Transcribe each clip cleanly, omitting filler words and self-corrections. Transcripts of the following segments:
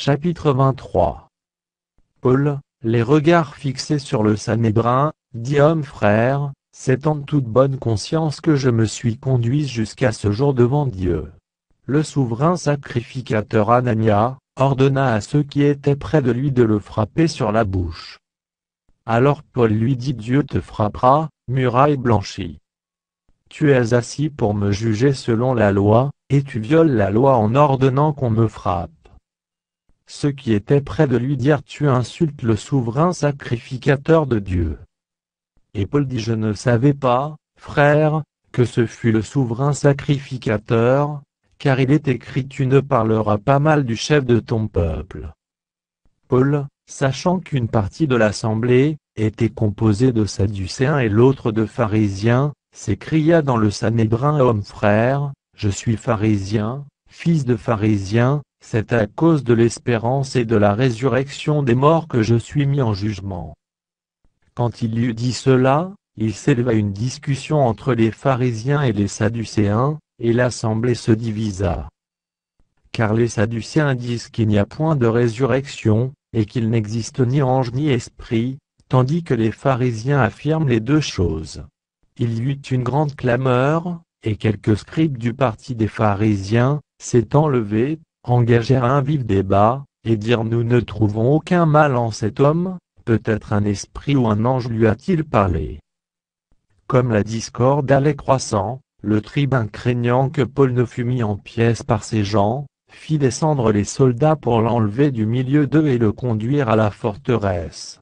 Chapitre 23. Paul, les regards fixés sur le Sanhédrin, dit homme frère, c'est en toute bonne conscience que je me suis conduit jusqu'à ce jour devant Dieu. Le souverain sacrificateur Anania ordonna à ceux qui étaient près de lui de le frapper sur la bouche. Alors Paul lui dit: Dieu te frappera, muraille blanchie. Tu es assis pour me juger selon la loi, et tu violes la loi en ordonnant qu'on me frappe. Ceux qui étaient près de lui dirent: Tu insultes le souverain sacrificateur de Dieu. Et Paul dit: Je ne savais pas, frère, que ce fût le souverain sacrificateur, car il est écrit: Tu ne parleras pas mal du chef de ton peuple. Paul, sachant qu'une partie de l'assemblée était composée de Sadducéens et l'autre de pharisiens, s'écria dans le Sanhédrin: Homme frère, je suis pharisien, fils de pharisien, c'est à cause de l'espérance et de la résurrection des morts que je suis mis en jugement. Quand il eut dit cela, il s'éleva une discussion entre les pharisiens et les sadducéens, et l'assemblée se divisa. Car les sadducéens disent qu'il n'y a point de résurrection, et qu'il n'existe ni ange ni esprit, tandis que les pharisiens affirment les deux choses. Il y eut une grande clameur, et quelques scribes du parti des pharisiens, s'étant levés, engagèrent un vif débat, et dirent: Nous ne trouvons aucun mal en cet homme, peut-être un esprit ou un ange lui a-t-il parlé. Comme la discorde allait croissant, le tribun, craignant que Paul ne fût mis en pièces par ces gens, fit descendre les soldats pour l'enlever du milieu d'eux et le conduire à la forteresse.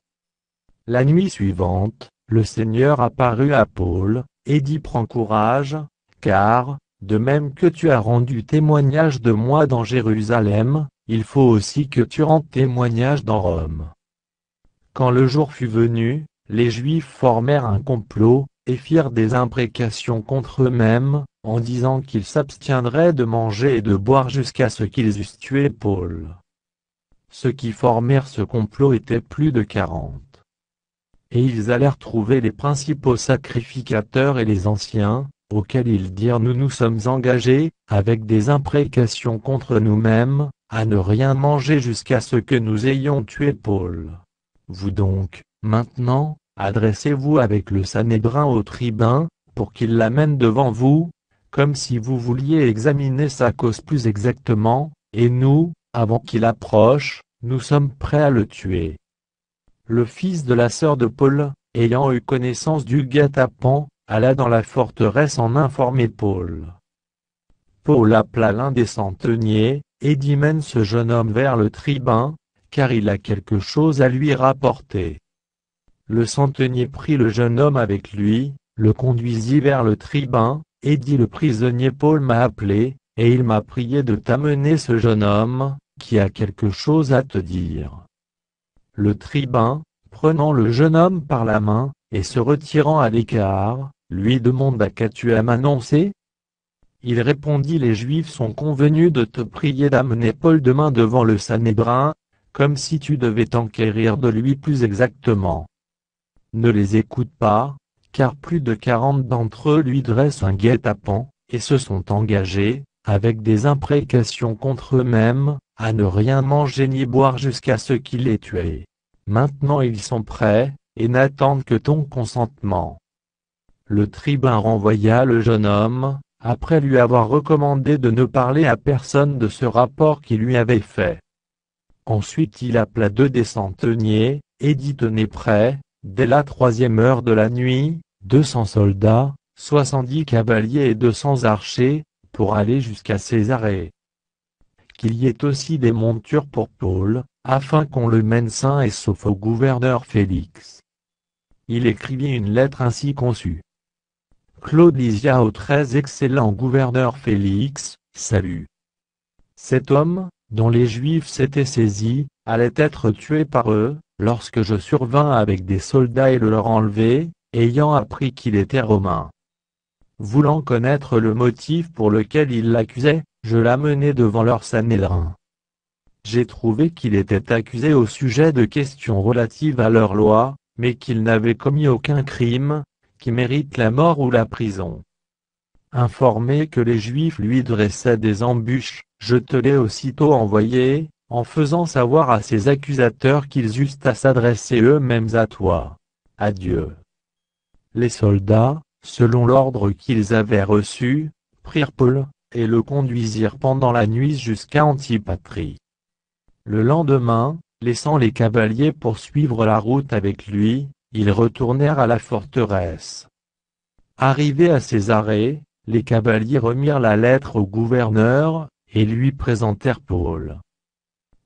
La nuit suivante, le Seigneur apparut à Paul, et dit: Prends courage, car, de même que tu as rendu témoignage de moi dans Jérusalem, il faut aussi que tu rendes témoignage dans Rome. Quand le jour fut venu, les Juifs formèrent un complot, et firent des imprécations contre eux-mêmes, en disant qu'ils s'abstiendraient de manger et de boire jusqu'à ce qu'ils eussent tué Paul. Ceux qui formèrent ce complot étaient plus de 40. Et ils allèrent trouver les principaux sacrificateurs et les anciens, auxquels ils dirent: Nous nous sommes engagés, avec des imprécations contre nous-mêmes, à ne rien manger jusqu'à ce que nous ayons tué Paul. Vous donc, maintenant, adressez-vous avec le Sanhédrin au tribun, pour qu'il l'amène devant vous, comme si vous vouliez examiner sa cause plus exactement, et nous, avant qu'il approche, nous sommes prêts à le tuer. Le fils de la sœur de Paul, ayant eu connaissance du guet-apens, alla dans la forteresse en informer Paul. Paul appela l'un des centeniers, et dit: Mène ce jeune homme vers le tribun, car il a quelque chose à lui rapporter. Le centenier prit le jeune homme avec lui, le conduisit vers le tribun, et dit: Le prisonnier Paul m'a appelé, et il m'a prié de t'amener ce jeune homme, qui a quelque chose à te dire. Le tribun, prenant le jeune homme par la main, et se retirant à l'écart, lui demanda: Qu'as-tu à m'annoncer? Il répondit: Les Juifs sont convenus de te prier d'amener Paul demain devant le Sanhédrin, comme si tu devais t'enquérir de lui plus exactement. Ne les écoute pas, car plus de 40 d'entre eux lui dressent un guet-apens, et se sont engagés, avec des imprécations contre eux-mêmes, à ne rien manger ni boire jusqu'à ce qu'il les tué. Maintenant ils sont prêts, et n'attendent que ton consentement. Le tribun renvoya le jeune homme, après lui avoir recommandé de ne parler à personne de ce rapport qu'il lui avait fait. Ensuite il appela 2 des centeniers, et dit: Tenez prêts, dès la 3e heure de la nuit, 200 soldats, 70 cavaliers et 200 archers, pour aller jusqu'à Césarée. Qu'il y ait aussi des montures pour Paul, afin qu'on le mène sain et sauf au gouverneur Félix. Il écrivit une lettre ainsi conçue. Claude Lysia au très excellent gouverneur Félix, salut. Cet homme, dont les Juifs s'étaient saisis, allait être tué par eux, lorsque je survins avec des soldats et le leur enlever, ayant appris qu'il était romain. Voulant connaître le motif pour lequel ils l'accusaient, je l'amenai devant leur Sanhédrin. J'ai trouvé qu'il était accusé au sujet de questions relatives à leur loi, mais qu'il n'avait commis aucun crime, qui mérite la mort ou la prison. Informé que les Juifs lui dressaient des embûches, je te l'ai aussitôt envoyé, en faisant savoir à ses accusateurs qu'ils eussent à s'adresser eux-mêmes à toi. Adieu. Les soldats, selon l'ordre qu'ils avaient reçu, prirent Paul, et le conduisirent pendant la nuit jusqu'à Antipatrie. Le lendemain, laissant les cavaliers poursuivre la route avec lui, ils retournèrent à la forteresse. Arrivés à Césarée, les cavaliers remirent la lettre au gouverneur, et lui présentèrent Paul.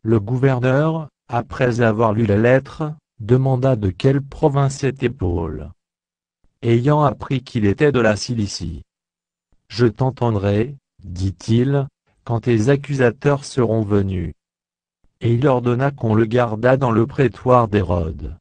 Le gouverneur, après avoir lu la lettre, demanda de quelle province était Paul. Ayant appris qu'il était de la Cilicie. « Je t'entendrai, dit-il, quand tes accusateurs seront venus. » Et il ordonna qu'on le gardât dans le prétoire d'Hérode.